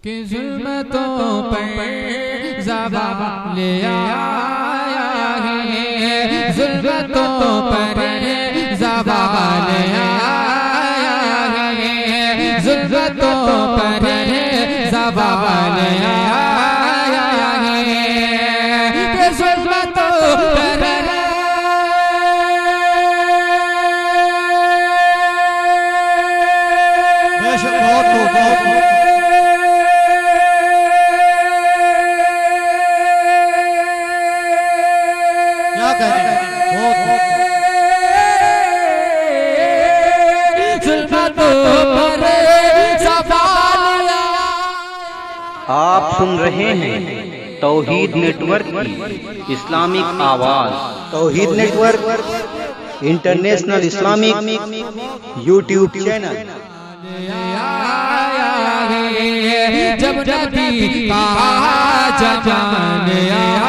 कि ज़ुल्मतों पर ज़वाल आया है, ज़ुल्मतों पर ज़वाल आया है, ज़ुल्मतों पर ज़वाल आया है, कि ज़ुल्मतों पर आप सुन रहे हैं तौहीद नेटवर्क की इस्लामिक आवाज़। Tauheed network international Islamic YouTube channel. जब नबी का जमान आया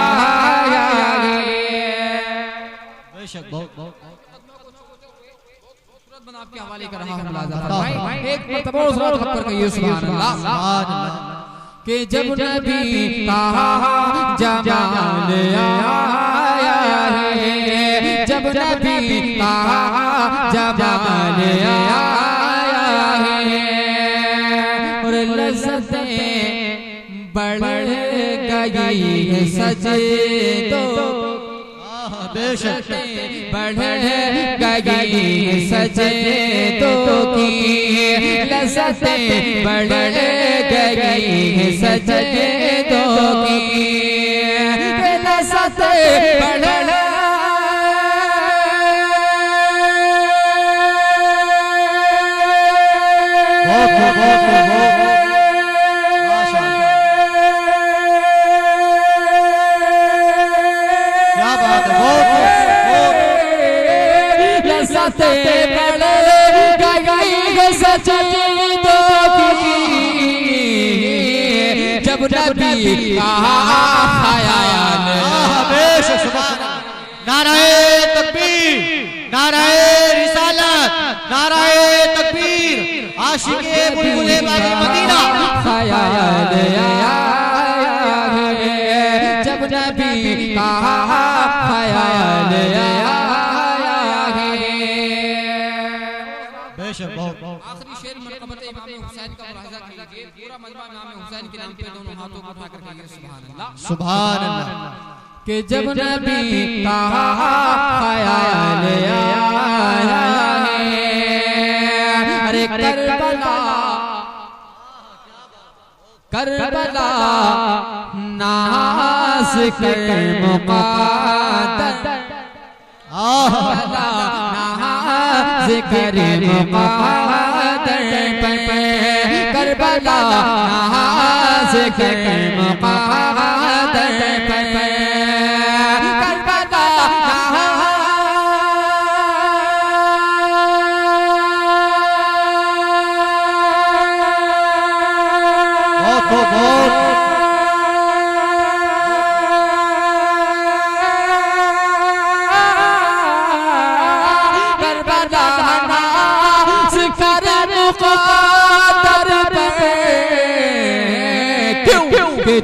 आपके हवाले कर रहा हूं, एक मरतबा खबर कहिए सुभान अल्लाह। कि जब नबी का जमान आया है, जब नबी का जमान आया है, और लज़्ज़तें बढ़ गई है सजदों, बेशक बढ़ गई है सजदों की, लज़्ज़तें बढ़ गई है सजदों की, लज़्ज़तें बढ़ जब नबी नाराए तकबीर, नाराए रिसालत, नाराए तकबीर, आशिके बुलबुले बागी मदीना। ख्याल आया है, जब नबी का ख्याल आया है। बेशक आखिरी शेर मरतबत इमाम हुसैन का मुलाहिजा कीजिए, पूरा मजमा इमाम हुसैन के नाम पे दोनों हाथों को उठाकर कहिए सुभान अल्लाह, सुभान अल्लाह। कि जब नबी का ख्याल आया है, अरे करबला करबला नाज़ कर मुक़द्दर, नाज़ कर मुक़द्दर करबला, नाज़ कर मुक़द्दर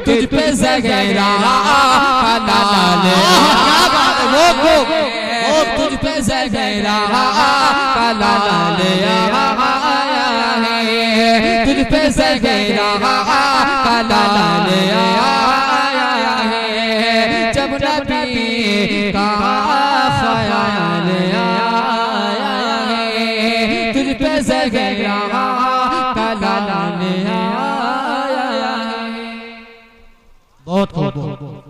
तुझ पे ज़ग़ीरा हलाल वो तुझ पे ज़ग़ीरा हलाल आया है, तुझ पे ज़ग़ीरा हलाल आया है, जब नबी का ख्याल आया है, तुझ पे ज़ग़ीरा हलाल आया है। बहुत खूब।